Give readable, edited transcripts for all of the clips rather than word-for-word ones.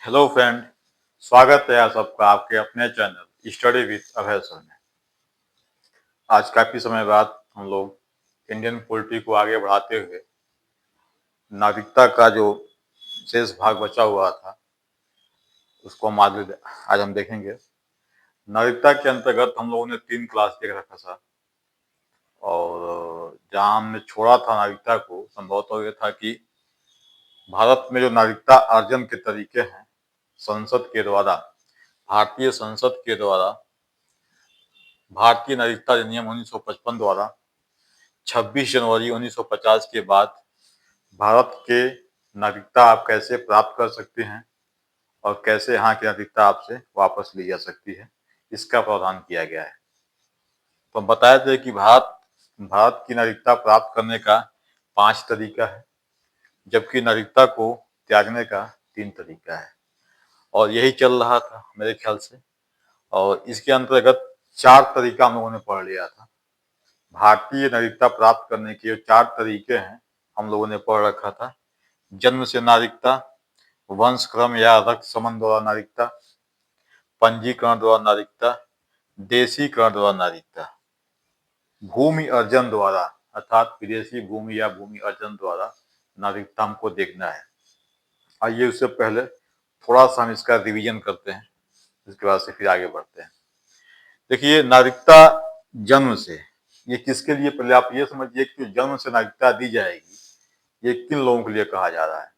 Hello friend. स्वागत है आप सबका आपके अपने channel study with Abhay sir में। आज काफी समय बाद हम लोग इंडियन पॉलिटी को आगे बढ़ाते हुए नागरिकता का जो शेष भाग बचा हुआ था उसको आज हम देखेंगे। नागरिकता के अंतर्गत हम लोगों ने 3 क्लास देख रखा था और जहां हमने छोड़ा था नागरिकता को संभवतः ये था कि भारत में जो नागरिकता अर्जन के तरीके हैं संसद के द्वारा, भारतीय संसद के द्वारा, भारतीय नागरिकता अधिनियम 1955 द्वारा 26 जनवरी 1950 के बाद भारत के नागरिकता आप कैसे प्राप्त कर सकते हैं और कैसे यहाँ की नागरिकता आपसे वापस ली जा सकती है, इसका प्रावधान किया गया है। तो हम बताए थे कि भारत की नागरिकता प्राप्त करने का 5 तरीका है, जबकि नागरिकता को त्यागने का 3 तरीका है और यही चल रहा था मेरे ख्याल से। और इसके अंतर्गत 4 तरीका हम लोगों ने पढ़ लिया था। भारतीय नागरिकता प्राप्त करने के जो 4 तरीके हैं हम लोगों ने पढ़ रखा था। जन्म से नागरिकता, वंश क्रम या रक्त संबंध द्वारा नागरिकता, पंजीकरण द्वारा नागरिकता, देशीकरण द्वारा नागरिकता, भूमि अर्जन द्वारा अर्थात विदेशी भूमि या भूमि अर्जन द्वारा नागरिकता हमको देखना है। आइए उससे पहले थोड़ा सा हम इसका रिवीजन करते हैं, इसके बाद से फिर आगे बढ़ते हैं। देखिए, नागरिकता जन्म से, ये किसके लिए, पहले आप ये समझिए कि जन्म से नागरिकता दी जाएगी ये किन लोगों के लिए कहा जा रहा है।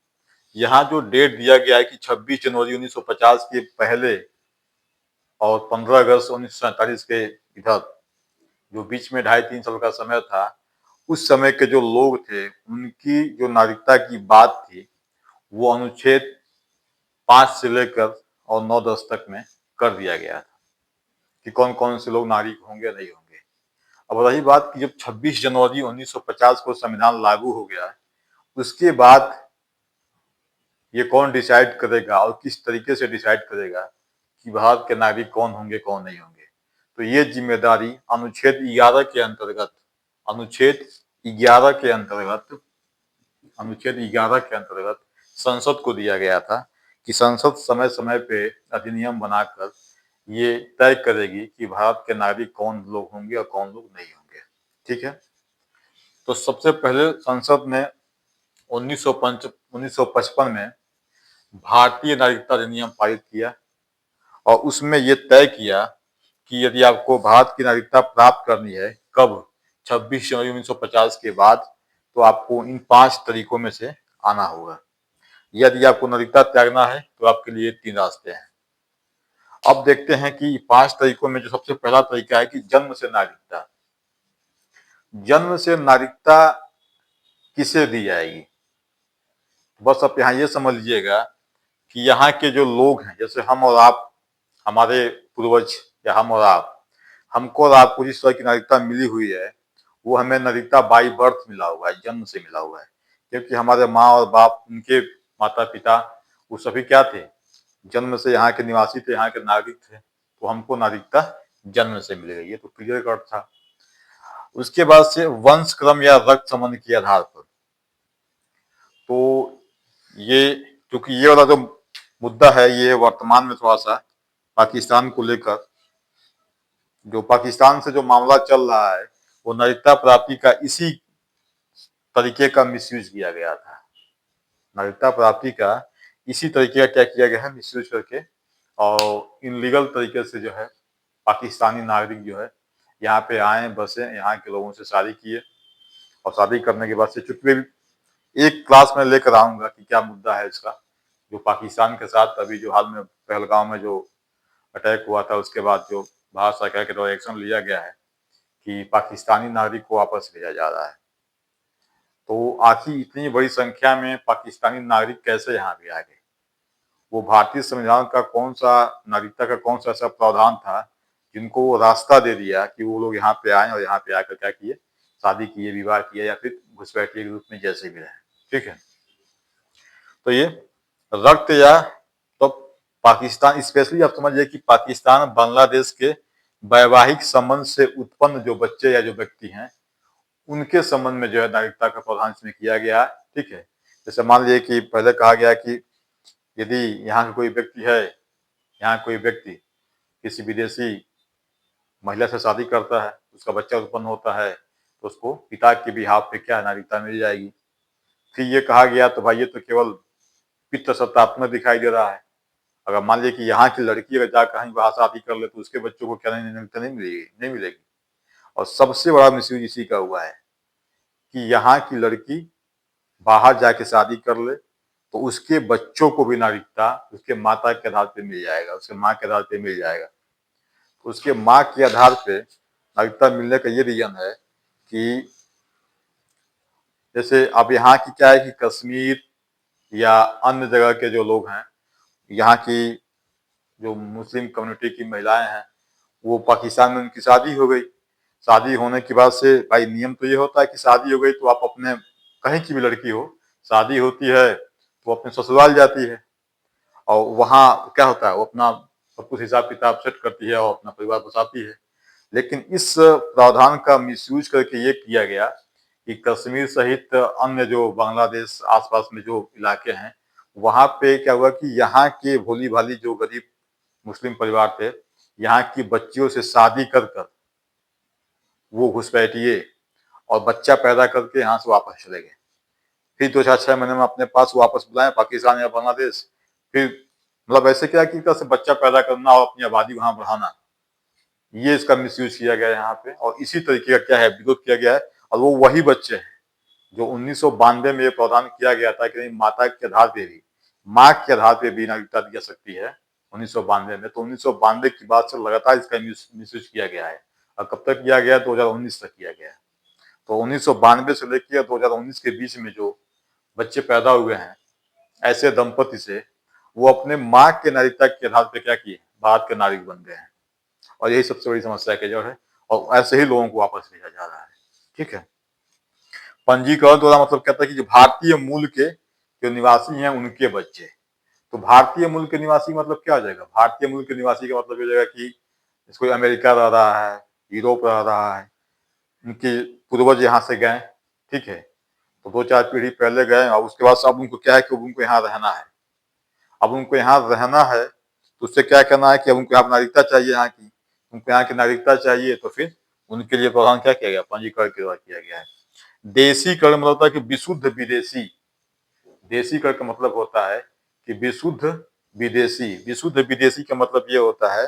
यहाँ जो डेट दिया गया है कि 26 जनवरी 1950 के पहले और 15 अगस्त 1947 के इधर, जो बीच में 2.5-3 साल का समय था, उस समय के जो लोग थे उनकी जो नागरिकता की बात थी वो अनुच्छेद 5 से लेकर और 9-10 तक में कर दिया गया था कि कौन कौन से लोग नागरिक होंगे नहीं होंगे। अब रही बात कि जब 26 जनवरी 1950 को संविधान लागू हो गया, उसके बाद ये कौन डिसाइड करेगा और किस तरीके से डिसाइड करेगा कि भारत के नागरिक कौन होंगे कौन नहीं होंगे। तो ये जिम्मेदारी अनुच्छेद 11 के अंतर्गत, अनुच्छेद 11 के अंतर्गत संसद को दिया गया था कि संसद समय समय पे अधिनियम बनाकर ये तय करेगी कि भारत के नागरिक कौन लोग होंगे और कौन लोग नहीं होंगे। ठीक है, तो सबसे पहले संसद ने 1955 में भारतीय नागरिकता अधिनियम पारित किया और उसमें ये तय किया कि यदि आपको भारत की नागरिकता प्राप्त करनी है, कब, 26 जनवरी 1950 के बाद, तो आपको इन 5 तरीकों में से आना होगा। यदि आपको नागरिकता त्यागना है तो आपके लिए 3 रास्ते हैं। अब देखते हैं कि 5 तरीकों में जो सबसे पहला तरीका है कि जन्म से नागरिकता। जन्म से नागरिकता किसे दी जाएगी? बस आप यहाँ ये समझ लीजिएगा कि यहाँ के जो लोग हैं, जैसे हम और आप, हमारे पूर्वज या हम और आप, हमको और आपको जिस तरह की नागरिकता मिली हुई है वो हमें नागरिकता बाई बर्थ मिला हुआ है, जन्म से मिला हुआ है। क्योंकि हमारे माँ और बाप, उनके माता पिता, वो सभी क्या थे, जन्म से यहाँ के निवासी थे, यहाँ के नागरिक थे। तो हमको नागरिकता जन्म से मिल गई, ये तो क्लियर कट था। उसके बाद से वंश क्रम या रक्त संबंध के आधार पर, तो ये, क्योंकि ये वाला जो मुद्दा है ये वर्तमान में थोड़ा सा पाकिस्तान को लेकर, जो पाकिस्तान से जो मामला चल रहा है वो नागरिकता प्राप्ति का इसी तरीके का मिसयूज किया गया था। नागरिकता प्राप्ति का इसी तरीके का क्या किया गया है, मिसयूज करके, और इनलीगल तरीके से जो है पाकिस्तानी नागरिक जो है यहाँ पे आए, बसे, यहाँ के लोगों से शादी किए और शादी करने के बाद से, चूंकि एक क्लास में लेकर आऊंगा कि क्या मुद्दा है इसका, जो पाकिस्तान के साथ अभी जो हाल में पहलगाम में जो अटैक हुआ था उसके बाद जो भारत सरकार के द्वारा एक्शन लिया गया है कि पाकिस्तानी नागरिक को वापस भेजा जा रहा है। तो आखिर इतनी बड़ी संख्या में पाकिस्तानी नागरिक कैसे यहाँ पे आ गए? वो भारतीय संविधान का कौन सा, नागरिकता का कौन सा ऐसा प्रावधान था जिनको वो रास्ता दे दिया कि वो लोग यहाँ पे आए और यहाँ पे आकर क्या किए, शादी किए, विवाह किए या फिर घुसपैठिए के रूप में जैसे भी रहे। ठीक है, तो ये रक्त या, तो पाकिस्तान, स्पेशली आप समझिए कि पाकिस्तान बांग्लादेश के वैवाहिक संबंध से उत्पन्न जो बच्चे या जो व्यक्ति हैं उनके संबंध में जो है नागरिकता का प्रावधान इसमें किया गया है। ठीक है, जैसे मान लीजिए कि पहले कहा गया कि यदि यहाँ का कोई व्यक्ति है, यहाँ कोई व्यक्ति किसी विदेशी महिला से शादी करता है, उसका बच्चा उत्पन्न होता है, तो उसको पिता के बिहाफ पे क्या है, नागरिकता मिल जाएगी। फिर ये कहा गया तो भाई ये तो केवल पितृसत्तात्मक दिखाई दे रहा है। अगर मान लीजिए कि यहाँ की लड़की अगर जाकर कहीं बाहर शादी कर ले तो उसके बच्चों को क्या नागरिकता नहीं मिलेगी, नहीं मिलेगी। और सबसे बड़ा मिसयूज इसी का हुआ है कि यहाँ की लड़की बाहर जाके शादी कर ले तो उसके बच्चों को भी नागरिकता उसके माता के आधार पे मिल जाएगा, उसके माँ के आधार पे मिल जाएगा। तो उसके माँ के आधार पे नागरिकता मिलने का ये रीजन है कि जैसे अब यहाँ की क्या है कि कश्मीर या अन्य जगह के जो लोग हैं, यहाँ की जो मुस्लिम कम्युनिटी की महिलाएं हैं, वो पाकिस्तान में उनकी शादी हो गई। शादी होने के बाद से भाई नियम तो ये होता है कि शादी हो गई तो आप अपने कहीं की भी लड़की हो, शादी होती है तो अपने ससुराल जाती है और वहाँ क्या होता है, वो अपना सब कुछ हिसाब किताब सेट करती है और अपना परिवार बसाती है। लेकिन इस प्रावधान का मिसयूज करके ये किया गया कि कश्मीर सहित अन्य जो बांग्लादेश आसपास में जो इलाके हैं, वहाँ पे क्या हुआ कि यहाँ के भोली भाली जो गरीब मुस्लिम परिवार थे, यहाँ की बच्चियों से शादी कर कर वो घुसपैठिए और बच्चा पैदा करके यहाँ से वापस चले गए। फिर 2 4 6 महीने में अपने पास वापस बुलाए पाकिस्तान या बांग्लादेश। फिर मतलब ऐसे क्या कि से बच्चा पैदा करना और अपनी आबादी वहां बढ़ाना, ये इसका मिसयूज किया गया है यहाँ पे। और इसी तरीके का क्या है, विरोध किया गया है। और वो वही बच्चे हैं जो 1992 में ये प्रावधान किया गया था कि नहीं, माता के आधार पे भी, माँ के आधार पे भी नागरिकता दी जा सकती है 1992 में। तो 1992 की बात से लगातार इसका मिसयूज किया गया है। और कब तक किया गया, 2019 तक किया गया है। तो 1992 से लेकर 2019 के बीच में जो बच्चे पैदा हुए हैं ऐसे दंपति से, वो अपने माँ के नागरिकता के आधार पे क्या किए, भारत के नागरिक बन गए हैं। और यही सबसे बड़ी समस्या की जड़ है। और ऐसे ही लोगों को वापस भेजा जा रहा है। ठीक है। पंजीकरण द्वारा मतलब कहता है कि जो भारतीय मूल के जो निवासी हैं उनके बच्चे। तो भारतीय मूल के निवासी मतलब क्या हो जाएगा, भारतीय मूल के निवासी का मतलब हो जाएगा कि कोई अमेरिका रह रहा है, यूरोप रह रहा है, उनके पूर्वज यहाँ से गए, ठीक है, तो 2 4 पीढ़ी पहले गए और उसके बाद अब उनको क्या है कि उनको यहाँ रहना है। अब उनको यहाँ रहना है तो उससे क्या करना है कि अब उनको यहाँ नागरिकता चाहिए, यहाँ की उनको यहाँ की नागरिकता चाहिए। तो फिर उनके लिए प्रावधान क्या किया गया, पंजीकरण के द्वारा किया गया है। देशीकरण मतलब होता है कि विशुद्ध विदेशी। देशीकरण का मतलब होता है कि विशुद्ध विदेशी। विशुद्ध विदेशी का मतलब ये होता है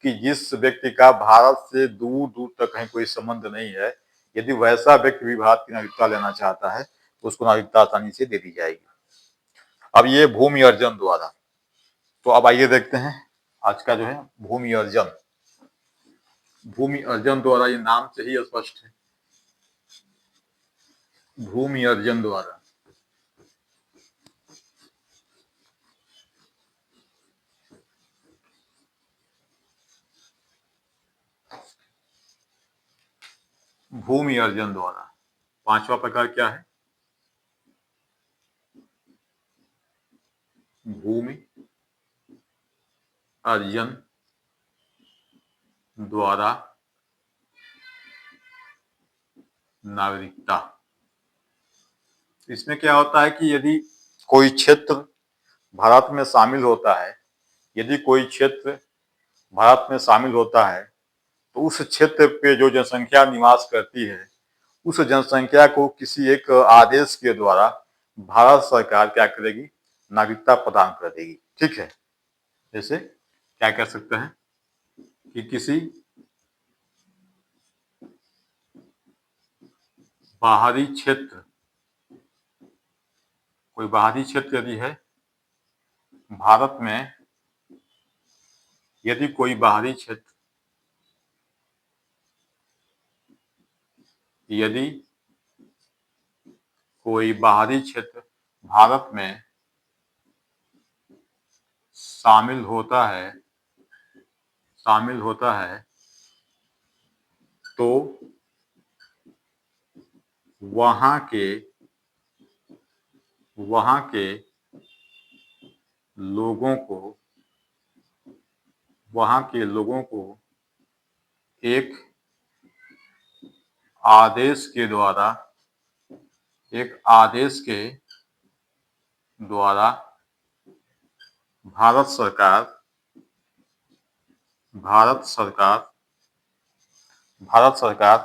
कि जिस व्यक्ति का भारत से दूर दूर तक कहीं कोई संबंध नहीं है, यदि वैसा व्यक्ति भी भारत की नागरिकता लेना चाहता है तो उसको नागरिकता आसानी से दे दी जाएगी। अब ये भूमि अर्जन द्वारा, तो अब आइए देखते हैं आज का जो है भूमि अर्जन। भूमि अर्जन द्वारा ये नाम से ही स्पष्ट है, भूमि अर्जन द्वारा। भूमि अर्जन द्वारा पांचवा प्रकार क्या है, भूमि अर्जन द्वारा नागरिकता। इसमें क्या होता है कि यदि कोई क्षेत्र भारत में शामिल होता है, यदि कोई क्षेत्र भारत में शामिल होता है तो उस क्षेत्र पे जो जनसंख्या निवास करती है, उस जनसंख्या को किसी एक आदेश के द्वारा भारत सरकार क्या करेगी, नागरिकता प्रदान कर देगी। ठीक है। जैसे क्या कर सकते हैं कि किसी बाहरी क्षेत्र, कोई बाहरी क्षेत्र यदि है भारत में, यदि कोई बाहरी क्षेत्र, यदि कोई बाहरी क्षेत्र भारत में शामिल होता है, शामिल होता है तो वहां के, वहां के लोगों को, वहां के लोगों को एक आदेश के द्वारा, एक आदेश के द्वारा भारत सरकार भारत सरकार भारत सरकार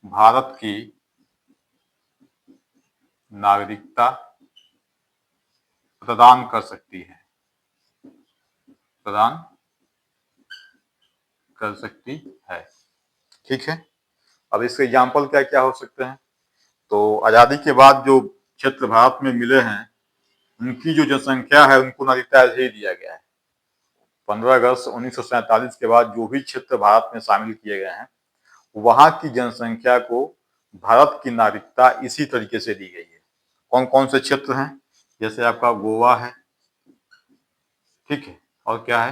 भारत की नागरिकता प्रदान कर सकती है प्रदान कर सकती है। ठीक है। अब इसके एग्जाम्पल क्या क्या हो सकते हैं? तो आजादी के बाद जो क्षेत्र भारत में मिले हैं उनकी जो जनसंख्या है उनको नागरिकता ऐसे ही दिया गया है। 15 अगस्त 1947 के बाद जो भी क्षेत्र भारत में शामिल किए गए हैं वहां की जनसंख्या को भारत की नागरिकता इसी तरीके से दी गई है। कौन कौन से क्षेत्र हैं? जैसे आपका गोवा है, ठीक है, और क्या है,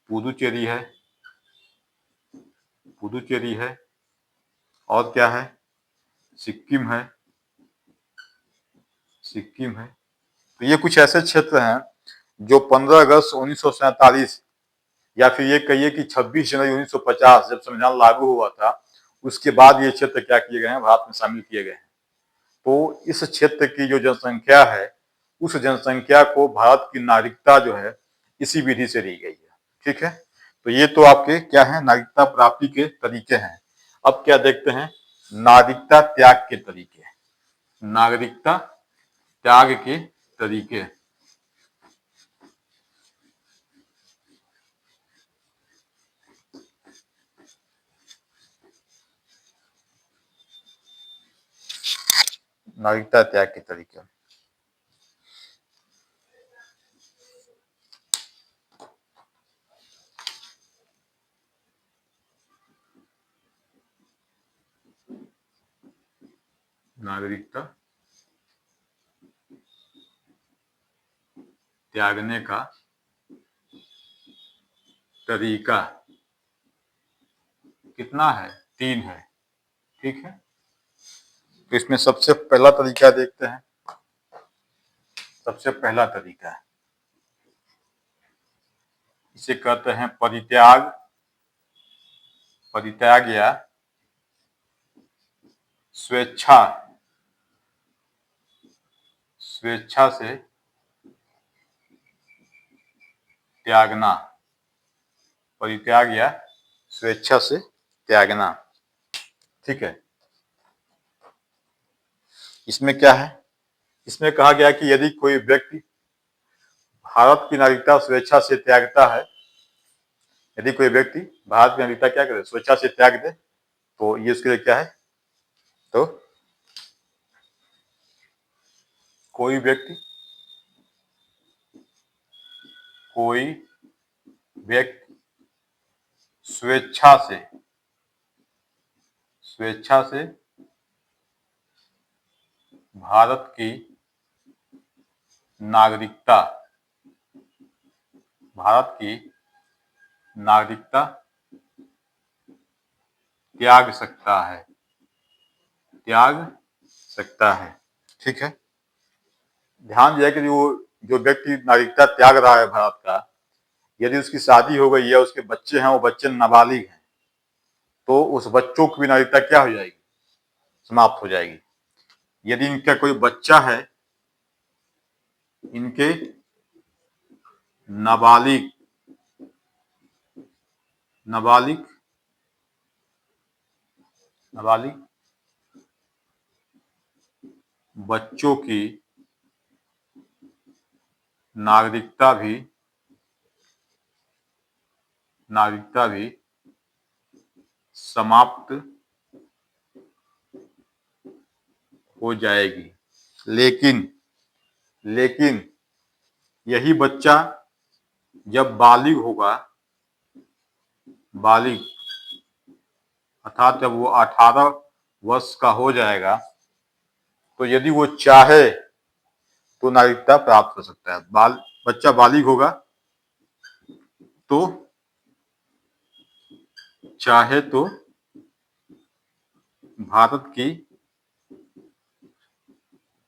पुदुचेरी है, पुदुचेरी है, और क्या है, सिक्किम है, सिक्किम है। तो ये कुछ ऐसे क्षेत्र हैं जो 15 अगस्त 1947 या फिर ये कहिए कि 26 जनवरी 1950 जब संविधान लागू हुआ था उसके बाद ये क्षेत्र क्या किए गए हैं, भारत में शामिल किए गए हैं। तो इस क्षेत्र की जो जनसंख्या है उस जनसंख्या को भारत की नागरिकता जो है इसी विधि से दी गई है। ठीक है। तो ये तो आपके क्या है, नागरिकता प्राप्ति के तरीके हैं। अब क्या देखते हैं, नागरिकता त्याग के तरीके। नागरिकता त्याग के तरीके। नागरिकता त्याग के तरीके। नागरिकता त्यागने का तरीका कितना है? 3 है। ठीक है। तो इसमें सबसे पहला तरीका देखते हैं। सबसे पहला तरीका है, इसे कहते हैं परित्याग। परित्याग या स्वेच्छा स्वेच्छा से त्यागना। परित्याग या स्वेच्छा से त्यागना। ठीक है। इसमें क्या है, इसमें कहा गया कि यदि कोई व्यक्ति भारत की नागरिकता स्वेच्छा से त्यागता है, यदि कोई व्यक्ति भारत की नागरिकता क्या करे, स्वेच्छा से त्याग दे, तो ये उसके लिए क्या है, तो कोई व्यक्ति स्वेच्छा से भारत की नागरिकता त्याग सकता है। ठीक है। ध्यान दिया कि जो व्यक्ति नागरिकता त्याग रहा है भारत का, यदि उसकी शादी हो गई है, उसके बच्चे हैं, वो बच्चे नाबालिग हैं, तो उस बच्चों की भी नागरिकता क्या हो जाएगी, समाप्त हो जाएगी। यदि इनका कोई बच्चा है, इनके नाबालिग बच्चों की नागरिकता भी समाप्त हो जाएगी। लेकिन यही बच्चा जब बालिग अर्थात जब वो 18 वर्ष का हो जाएगा, तो यदि वो चाहे तो नागरिकता प्राप्त कर सकता है। बच्चा बालिग होगा तो चाहे तो भारत की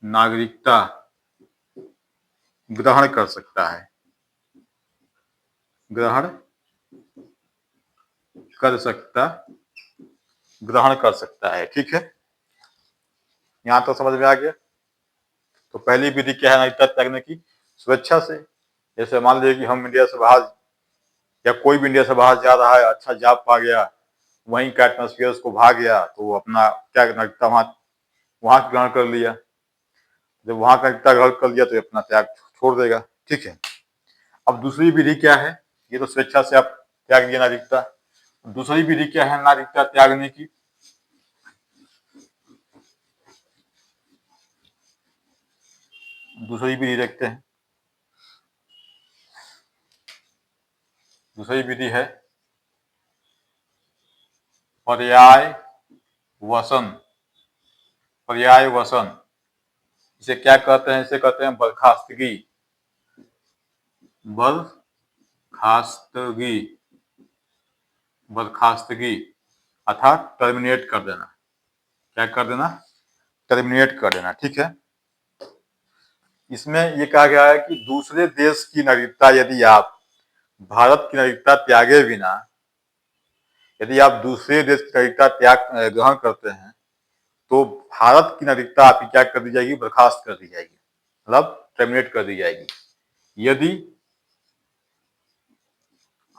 नागरिकता ग्रहण कर सकता है। ग्रहण कर सकता है। ठीक है। यहां तो समझ में आ गया। तो पहली विधि क्या है नागरिकता त्यागने की? स्वेच्छा से। जैसे मान लीजिए कि हम इंडिया से बाहर या कोई भी इंडिया से बाहर जा रहा है, अच्छा जॉब पा गया, वहीं का एटमोस्फियर उसको भा गया, तो वो अपना क्या नागरिकता वहां ग्रहण कर लिया। जब वहां का नागरिकता ग्रहण कर लिया तो अपना त्याग छोड़ देगा। ठीक है। अब दूसरी विधि क्या है? ये तो स्वेच्छा से आप त्याग दिया नागरिकता। दूसरी विधि क्या है नागरिकता त्यागने की? दूसरी विधि देखते हैं। दूसरी विधि है पर्याय वसन। पर्याय वसन, इसे क्या कहते हैं? इसे कहते हैं बर्खास्तगी। बर्खास्तगी, बर्खास्तगी अर्थात टर्मिनेट कर देना। क्या कर देना? टर्मिनेट कर देना। ठीक है। इसमें ये कहा गया है कि दूसरे देश की नागरिकता यदि आप भारत की नागरिकता त्यागे बिना, यदि आप दूसरे देश की नागरिकता ग्रहण करते हैं तो भारत की नागरिकता आपकी क्या कर दी जाएगी? बर्खास्त कर दी जाएगी, मतलब टर्मिनेट कर दी जाएगी। यदि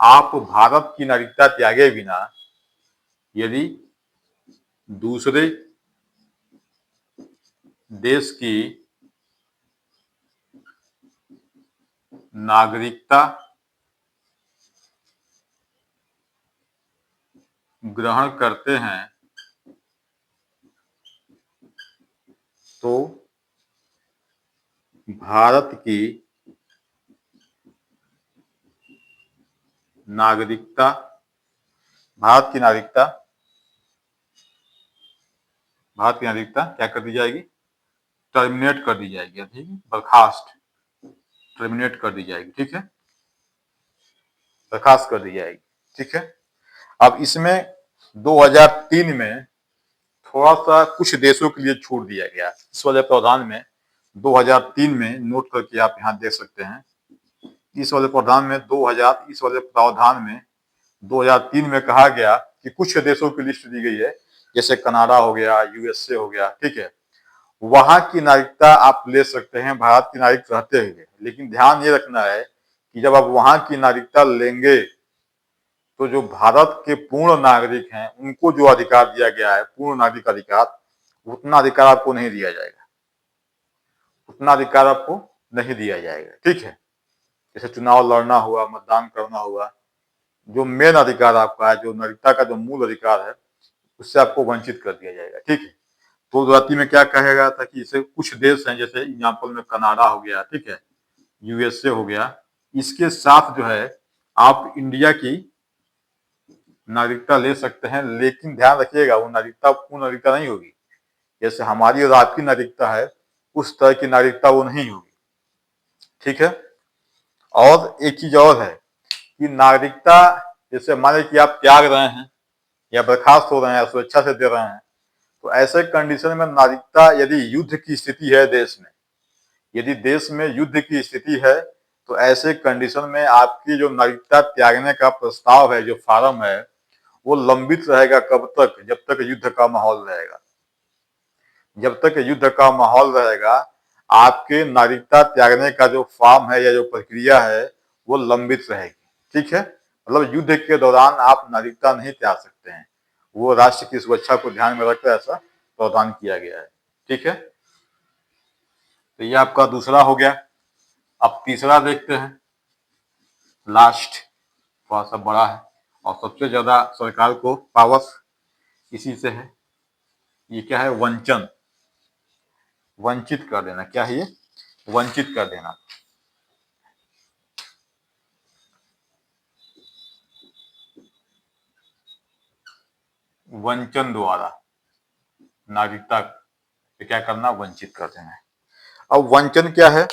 आप भारत की नागरिकता त्यागे बिना यदि दूसरे देश की नागरिकता ग्रहण करते हैं तो भारत की नागरिकता भारत की नागरिकता भारत की नागरिकता क्या कर दी जाएगी? टर्मिनेट कर दी जाएगी। ठीक है, बर्खास्त, टर्मिनेट कर दी जाएगी। ठीक है, बर्खास्त कर दी जाएगी। ठीक है। अब इसमें 2003 में थोड़ा सा कुछ देशों के लिए छूट दिया गया। इस वाले प्रावधान में 2003 में नोट करके आप यहाँ देख सकते हैं। इस वाले प्रावधान में 2003 में कहा गया कि कुछ देशों की लिस्ट दी गई है, जैसे कनाडा हो गया, यूएसए हो गया। ठीक है, वहां की नागरिकता आप ले सकते हैं भारत की नागरिक रहते हुए, लेकिन ध्यान ये रखना है कि जब आप वहां की नागरिकता लेंगे तो जो भारत के पूर्ण नागरिक हैं उनको जो अधिकार दिया गया है, पूर्ण नागरिक अधिकार, उतना अधिकार आपको नहीं दिया जाएगा। उतना अधिकार आपको नहीं दिया जाएगा। ठीक है, जैसे चुनाव लड़ना हुआ, मतदान करना हुआ, जो मेन अधिकार आपका है, जो नागरिकता का जो मूल अधिकार है, उससे आपको वंचित कर दिया जाएगा। ठीक है। तो जाति में क्या कहा गया था कि इसे कुछ देश हैं, जैसे एग्जाम्पल में कनाडा हो गया, ठीक है, यूएसए हो गया, इसके साथ जो है आप इंडिया की नागरिकता ले सकते हैं, लेकिन ध्यान रखिएगा वो नागरिकता पूर्ण नागरिकता नहीं होगी। जैसे हमारी और आपकी नागरिकता है, उस तरह की नागरिकता वो नहीं होगी। ठीक है। और एक चीज और है कि नागरिकता, जैसे मान लीजिए कि आप त्याग रहे हैं या बर्खास्त हो रहे हैं या स्वेच्छा से दे रहे हैं, तो ऐसे कंडीशन में नागरिकता, यदि युद्ध की स्थिति है देश में, यदि देश में युद्ध की स्थिति है, तो ऐसे कंडीशन में आपकी जो नागरिकता त्यागने का प्रस्ताव है, जो फार्म है, वो लंबित रहेगा। कब तक? जब तक युद्ध का माहौल रहेगा। जब तक युद्ध का माहौल रहेगा, आपके नागरिकता त्यागने का जो फॉर्म है या जो प्रक्रिया है वो लंबित रहेगी। ठीक है, मतलब युद्ध के दौरान आप नागरिकता नहीं त्याग सकते हैं। वो राष्ट्र की सुरक्षा को ध्यान में रखकर ऐसा प्रावधान किया गया है। ठीक है, तो ये आपका दूसरा हो गया। अब तीसरा देखते हैं, लास्ट, थोड़ा सा बड़ा है और सबसे ज्यादा सरकार को पावर इसी से है। ये क्या है? वंचन, वंचित कर देना। क्या है ये? वंचित कर देना। वंचन द्वारा नागरिकता से क्या करना? वंचित कर देना है। अब वंचन क्या है?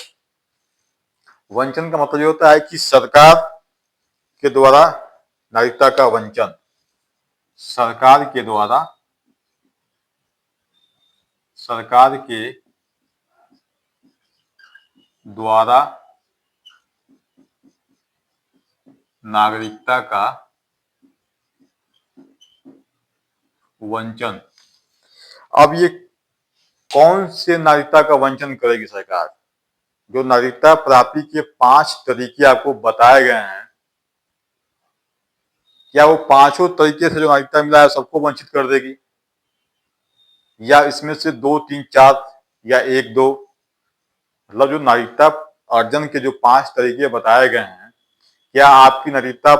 वंचन का मतलब ये होता है कि सरकार के द्वारा नागरिकता का वंचन, सरकार के द्वारा, सरकार के द्वारा नागरिकता का वंचन। अब ये कौन से नागरिकता का वंचन करेगी सरकार? जो नागरिकता प्राप्ति के 5 तरीके आपको बताए गए हैं, क्या वो पांचों तरीके से जो नागरिकता मिला है सबको वंचित कर देगी, या इसमें से 2, 3, 4 या 1, 2? मतलब जो नागरिकता अर्जन के जो 5 तरीके बताए गए हैं, क्या आपकी नागरिकता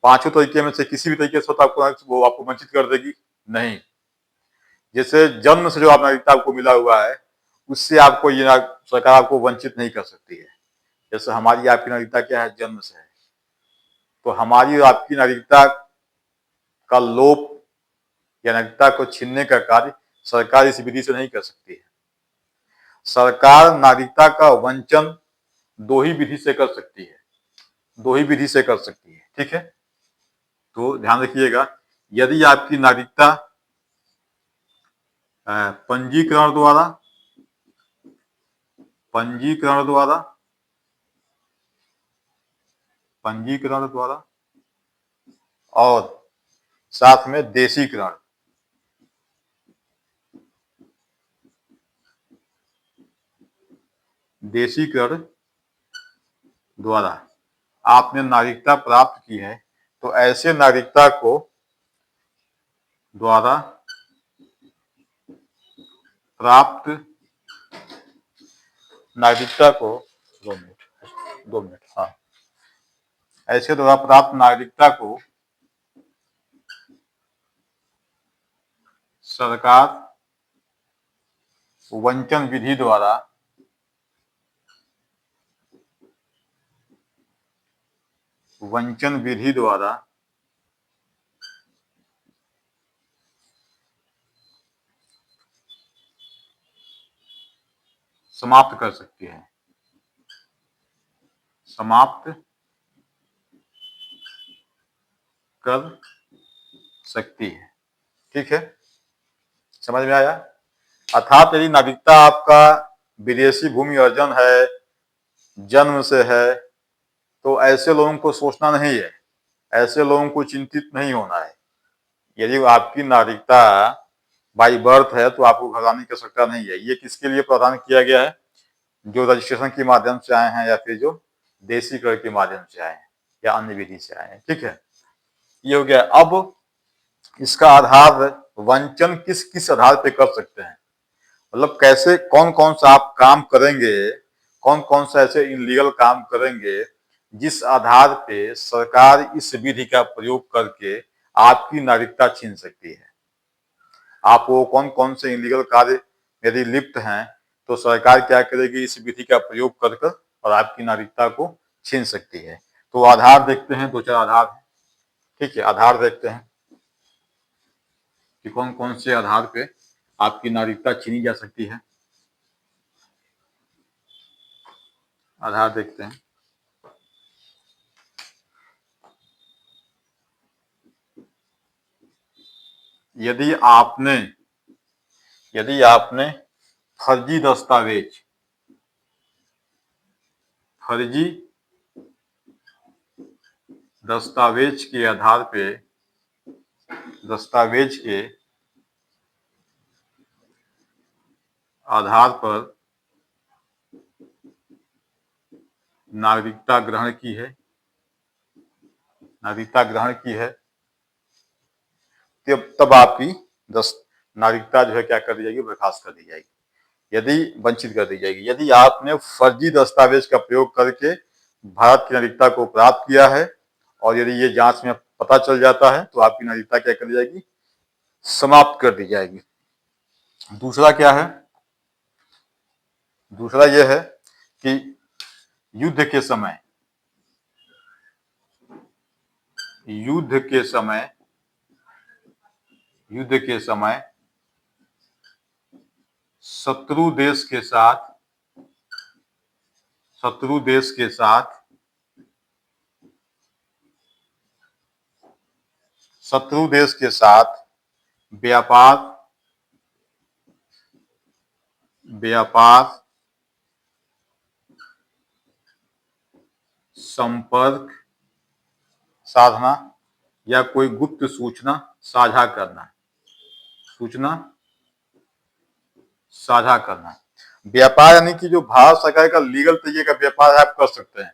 पांचों तरीके में से किसी भी तरीके से वो आपको वंचित कर देगी? नहीं। जैसे जन्म से जो आप नागरिकता आपको मिला हुआ है, उससे आपको ये सरकार आपको वंचित नहीं कर सकती है। जैसे हमारी आपकी नागरिकता क्या है? जन्म से है। तो हमारी और आपकी नागरिकता का लोप या नागरिकता को छीनने का कार्य सरकार इस विधि से नहीं कर सकती है। सरकार नागरिकता का वंचन 2 ही विधि से कर सकती है, 2 ही विधि से कर सकती है। ठीक है, तो ध्यान रखिएगा, यदि आपकी नागरिकता पंजीकरण द्वारा और साथ में देशीकरण द्वारा आपने नागरिकता प्राप्त की है, तो ऐसे नागरिकता को द्वारा प्राप्त नागरिकता को 2 मिनट, हाँ, ऐसे द्वारा प्राप्त नागरिकता को सरकार वंचन विधि द्वारा समाप्त कर सकती है, समाप्त कर सकती है। ठीक है, समझ में आया? अर्थात यदि नागरिकता आपका विदेशी भूमि अर्जन है, जन्म से है, तो ऐसे लोगों को सोचना नहीं है, ऐसे लोगों को चिंतित नहीं होना है। यदि आपकी नागरिकता बाई बर्थ है तो आपको घबराने की आवश्यकता नहीं है। ये किसके लिए प्रावधान किया गया है? जो रजिस्ट्रेशन के माध्यम से आए हैं, या फिर जो देशीकरण के माध्यम से आए हैं, या अन्य विधि से आए हैं। ठीक है, ये हो गया। अब इसका आधार, वंचन किस किस आधार पे कर सकते हैं, मतलब कैसे, कौन कौन सा आप काम करेंगे, कौन कौन सा ऐसे इनलीगल काम करेंगे जिस आधार पे सरकार इस विधि का प्रयोग करके आपकी नागरिकता छीन सकती है। आप वो कौन कौन से इनलीगल कार्य यदि लिप्त हैं, तो सरकार क्या करेगी? इस विधि का प्रयोग कर कर और आपकी नागरिकता को छीन सकती है। तो आधार देखते हैं, 2-4 आधार हैं। ठीक है, आधार देखते हैं कि कौन कौन से आधार पे आपकी नागरिकता छीनी जा सकती है। आधार देखते हैं। यदि आपने फर्जी दस्तावेज के आधार पे, दस्तावेज के आधार पर नागरिकता ग्रहण की है, तब आपकी नागरिकता जो है क्या कर दी जाएगी? बर्खास्त कर दी जाएगी, यदि वंचित कर दी जाएगी। यदि आपने फर्जी दस्तावेज का प्रयोग करके भारत की नागरिकता को प्राप्त किया है और यदि ये जांच में पता चल जाता है, तो आपकी नागरिकता क्या कर दी जाएगी? समाप्त कर दी जाएगी। दूसरा क्या है? दूसरा यह है कि युद्ध के समय शत्रु देश के साथ व्यापार, संपर्क साधना या कोई गुप्त सूचना साझा करना, साझा करना। व्यापार यानी कि जो भारत सरकार का लीगल तरीके का व्यापार है आप कर सकते हैं,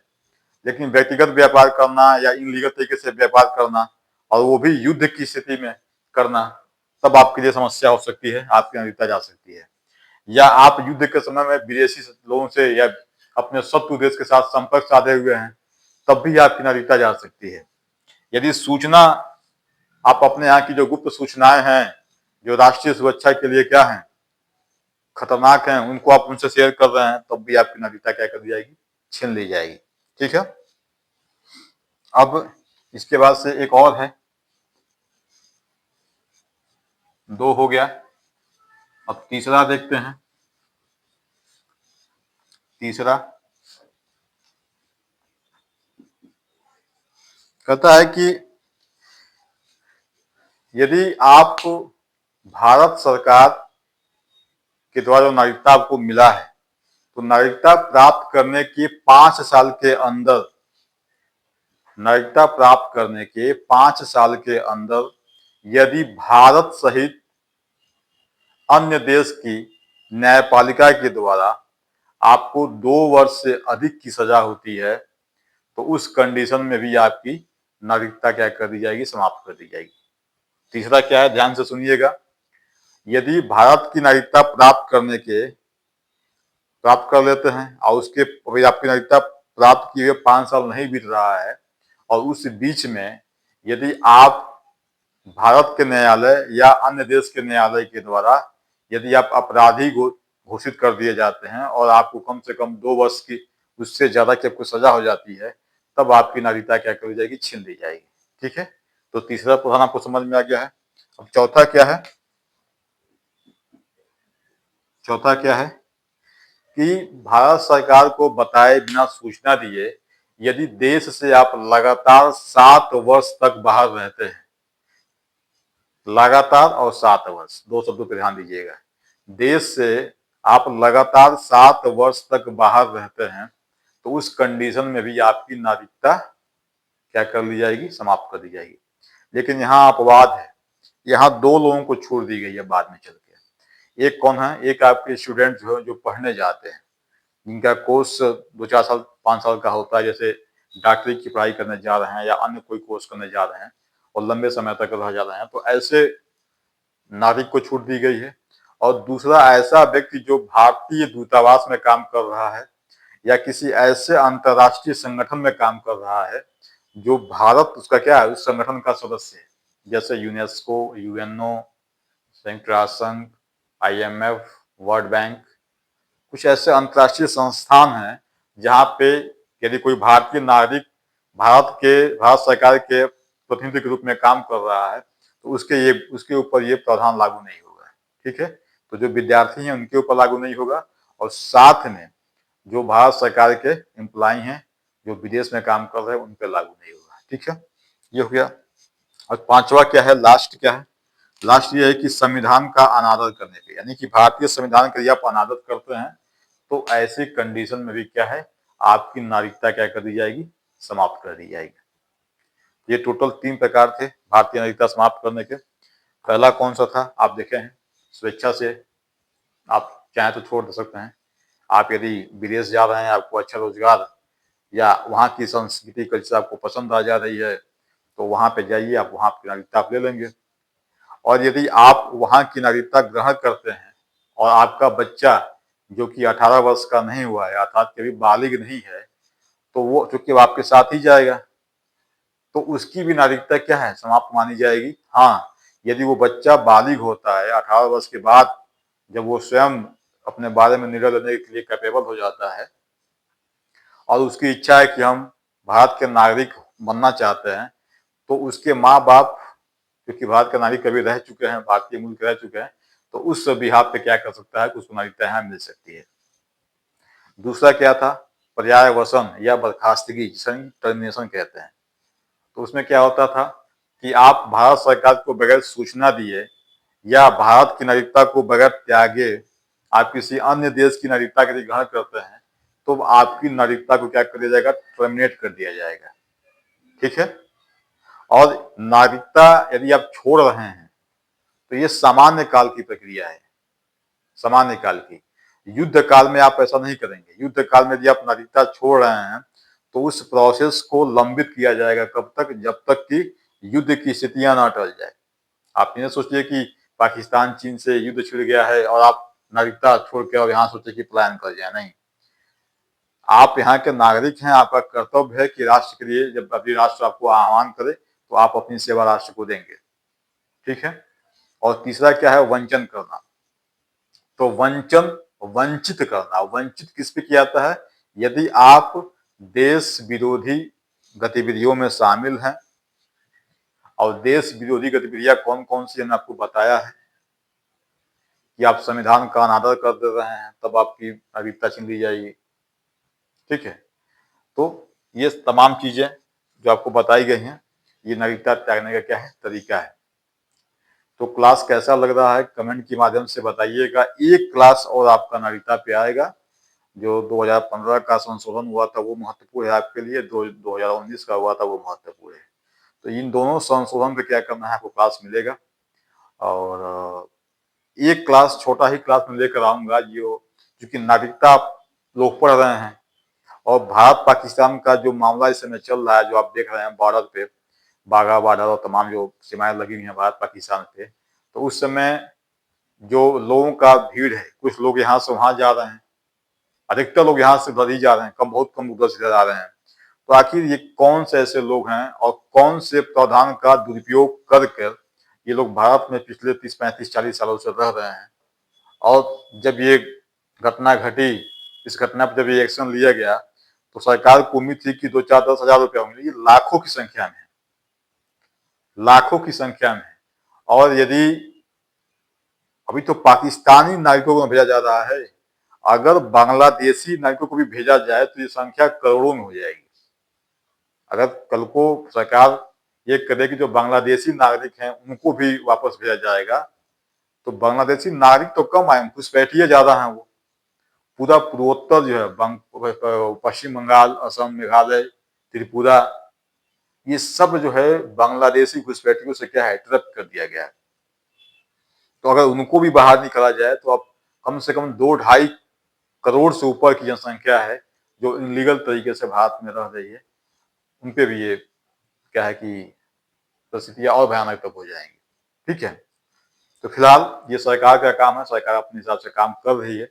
लेकिन व्यक्तिगत व्यापार करना या इनलीगल तरीके से व्यापार करना और वो भी युद्ध की स्थिति में करना, तब आपके लिए समस्या हो सकती है, आपकी नागरिकता जा सकती है। या आप युद्ध के समय में विदेशी लोगों से या अपने शत्रु देश के साथ संपर्क साधे हुए हैं, तब भी आपकी नागरिकता जा सकती है। यदि सूचना आप अपने यहाँ की जो गुप्त सूचनाएं हैं जो राष्ट्रीय सुरक्षा के लिए क्या है खतरनाक हैं, उनको आप उनसे शेयर कर रहे हैं, तब भी आपकी नागरिकता क्या कर दी जाएगी, छीन ली जाएगी। ठीक है। अब इसके बाद से एक और है, 2 हो गया। अब तीसरा देखते हैं। तीसरा कहता है कि यदि आप भारत सरकार के द्वारा जो नागरिकता आपको मिला है, तो नागरिकता प्राप्त करने के 5 साल के अंदर, नागरिकता प्राप्त करने के 5 साल के अंदर यदि भारत सहित अन्य देश की न्यायपालिका के द्वारा आपको 2 वर्ष से अधिक की सजा होती है, तो उस कंडीशन में भी आपकी नागरिकता क्या कर दी जाएगी, समाप्त कर दी जाएगी। तीसरा क्या है, ध्यान से सुनिएगा। यदि भारत की नागरिकता प्राप्त कर लेते हैं और उसके अभी आपकी नागरिकता प्राप्त किए हुए 5 साल नहीं बीत रहा है और उस बीच में यदि आप भारत के न्यायालय या अन्य देश के न्यायालय के द्वारा यदि आप अपराधी घोषित कर दिए जाते हैं और आपको कम से कम 2 वर्ष की उससे ज्यादा की आपको सजा हो जाती है, तब आपकी नागरिकता क्या कर दी जाएगी, छीन ली जाएगी। ठीक है। तो तीसरा प्रधान आपको समझ में आ गया है। अब चौथा क्या है, चौथा क्या है कि भारत सरकार को बताए बिना सूचना दिए यदि देश से आप लगातार 7 वर्ष तक बाहर रहते हैं, लगातार और 7 वर्ष, 2 शब्दों पर ध्यान दीजिएगा। देश से आप लगातार 7 वर्ष तक बाहर रहते हैं, तो उस कंडीशन में भी आपकी नागरिकता क्या कर ली जाएगी, समाप्त कर दी जाएगी। लेकिन यहाँ अपवाद है, यहाँ 2 लोगों को छोड़ दी गई है बाद में चल के। एक कौन है, एक आपके स्टूडेंट जो पढ़ने जाते हैं, जिनका कोर्स 2-4 साल 5 साल का होता है, जैसे डॉक्टरी की पढ़ाई करने जा रहे हैं या अन्य कोई कोर्स करने जा रहे हैं और लंबे समय तक रह जा रहे हैं, तो ऐसे नागरिक को छूट दी गई है। और दूसरा ऐसा व्यक्ति जो भारतीय दूतावास में काम कर रहा है या किसी ऐसे अंतर्राष्ट्रीय संगठन में काम कर रहा है जो भारत उसका क्या है, उस संगठन का सदस्य है, जैसे यूनेस्को, यूएनओ, संयुक्त राष्ट्र संघ, IMF, वर्ल्ड बैंक, कुछ ऐसे अंतर्राष्ट्रीय संस्थान हैं जहां पे यदि कोई भारतीय नागरिक भारत सरकार के प्रतिनिधि के रूप में काम कर रहा है, तो उसके ऊपर ये प्रावधान लागू नहीं होगा। ठीक है। तो जो विद्यार्थी हैं उनके ऊपर लागू नहीं होगा और साथ में जो भारत सरकार के एम्प्लॉय हैं जो विदेश में काम कर रहे हैं उन पर लागू नहीं होगा। ठीक है, ये हो गया। और 5वां क्या है, लास्ट क्या है, लास्ट ये है कि संविधान का अनादर करने पे, यानी कि भारतीय संविधान का यदि आप अनादर करते हैं तो ऐसी कंडीशन में भी क्या है, आपकी नागरिकता क्या कर दी जाएगी, समाप्त कर दी जाएगी। ये टोटल 3 प्रकार थे भारतीय नागरिकता समाप्त करने के। पहला कौन सा था, आप देखे हैं, स्वेच्छा से आप चाहे तो छोड़ दे सकते हैं। आप यदि विदेश जा रहे हैं, आपको अच्छा रोजगार या वहाँ की संस्कृति कल्चर आपको पसंद आ जा रही है, तो वहाँ पे जाइए, आप वहाँ की नागरिकता आप ले लेंगे। और यदि आप वहाँ की नागरिकता ग्रहण करते हैं और आपका बच्चा जो कि 18 वर्ष का नहीं हुआ है, अर्थात कभी बालिग नहीं है, तो वो चूंकि आपके साथ ही जाएगा, तो उसकी भी नागरिकता क्या है, समाप्त मानी जाएगी। हाँ, यदि वो बच्चा बालिग होता है 18 वर्ष के बाद, जब वो स्वयं अपने बारे में निर्णय लेने के लिए कैपेबल हो जाता है और उसकी इच्छा है कि हम भारत के नागरिक बनना चाहते हैं, तो उसके माँ बाप क्योंकि भारत का नागरिक कभी रह चुके हैं, भारतीय मूल के रह चुके हैं, तो उस बिहाफ पे क्या कर सकता है कि उसको नागरिकता यहाँ मिल सकती है। दूसरा क्या था, पर्यायवसन या बर्खास्तगी, जिसे टर्मिनेशन कहते हैं। तो उसमें क्या होता था कि आप भारत सरकार को बगैर सूचना दिए या भारत की नागरिकता को बगैर त्यागे आप किसी अन्य देश की नागरिकता के लिए ग्रहण करते हैं, तो आपकी नागरिकता को क्या कर दिया जाएगा, टर्मिनेट कर दिया जाएगा। ठीक है। और नागरिकता यदि आप छोड़ रहे हैं तो ये सामान्य काल की प्रक्रिया है। सामान्य काल की। युद्ध काल में आप ऐसा नहीं करेंगे। युद्ध काल में यदि आप नागरिकता छोड़ रहे हैं तो उस प्रोसेस को लंबित किया जाएगा कब तक, जब तक कि युद्ध की स्थितियां ना टल जाए। आप ये सोचिए कि पाकिस्तान चीन से युद्ध छिड़ गया है और आप नागरिकता छोड़ के और यहाँ सोचे कि पलायन कर जाए, नहीं। आप यहाँ के नागरिक हैं, आपका कर्तव्य है कि राष्ट्र के लिए जब अभी राष्ट्र आपको आह्वान करे तो आप अपनी सेवा राष्ट्र को देंगे, ठीक है। और तीसरा क्या है, वंचन करना। तो वंचन, वंचित करना। वंचित किस पे किया जाता है, यदि आप देश विरोधी गतिविधियों में शामिल हैं। और देश विरोधी गतिविधियां कौन कौन सी हमने आपको बताया है कि आप संविधान का अनादर कर दे रहे हैं तब आपकी नागरिकता छीन ली जाएगी, ठीक है। तो ये तमाम चीजें जो आपको बताई गई हैं, ये नागरिकता त्यागने का क्या है, तरीका है। तो क्लास कैसा लग रहा है कमेंट के माध्यम से बताइएगा। एक क्लास और आपका नागरिकता पे आएगा। जो 2015 का संशोधन हुआ था वो महत्वपूर्ण है आपके लिए, 2019 का हुआ था वो महत्वपूर्ण है। तो इन दोनों संशोधन पे क्या करना है आपको क्लास मिलेगा। और एक क्लास, छोटा ही क्लास में लेकर आऊंगा जो, क्योंकि नागरिकता आप लोग पढ़ रहे हैं और भारत पाकिस्तान का जो मामला इस समय चल रहा है, जो आप देख रहे हैं बॉर्डर पे, बाघा बॉर्डर और तमाम जो सीमाएं लगी हुई हैं भारत पाकिस्तान पे, तो उस समय जो लोगों का भीड़ है, कुछ लोग यहाँ से वहां जा रहे हैं, अधिकतर लोग यहाँ से उधर ही जा रहे हैं, कम बहुत कम उधर से जा रहे हैं। तो आखिर ये कौन से ऐसे लोग हैं और कौन से प्रावधान का दुरुपयोग कर ये लोग भारत में पिछले 30-35-40 सालों से रह रहे हैं। और जब ये घटना घटी, इस घटना पर जब ये एक्शन लिया गया तो सरकार को उम्मीद थी कि 2-4-10 हजार रुपया होंगे। ये लाखों की संख्या में है, लाखों की संख्या में है। और यदि अभी तो पाकिस्तानी नागरिकों को भेजा जा रहा है, अगर बांग्लादेशी नागरिकों को भी भेजा जाए तो ये संख्या करोड़ों में हो जाएगी। अगर कल को सरकार ये करे कि जो बांग्लादेशी नागरिक हैं उनको भी वापस भेजा जाएगा तो बांग्लादेशी नागरिक तो कम आए, घुसपैठिए ज्यादा हैं। वो पूरा पूर्वोत्तर जो है, पश्चिम बंगाल, असम, मेघालय, त्रिपुरा, ये सब जो है बांग्लादेशी घुसपैठियों से क्या है, ट्रैप कर दिया गया है। तो अगर उनको भी बाहर निकाला जाए तो अब कम से कम 2-2.5 करोड़ से ऊपर की जनसंख्या है जो इनलीगल तरीके से भारत में रह रही है। उनपे भी ये क्या है कि परिस्थितियां और भयानक तक हो जाएंगी, ठीक है। तो फिलहाल ये सरकार का काम है, सरकार अपने हिसाब से काम कर रही है।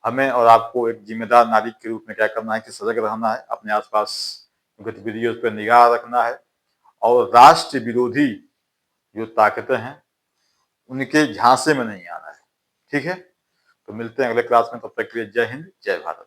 हमें और आपको एक जिम्मेदार नागरिक के रूप में क्या करना है कि सजग रहना है, अपने आसपास गतिविधियों पर निगाह रखना है और राष्ट्र विरोधी जो ताकतें हैं उनके झांसे में नहीं आना है, ठीक है। तो मिलते हैं अगले क्लास में, तब तक के लिए जय हिंद, जय भारत।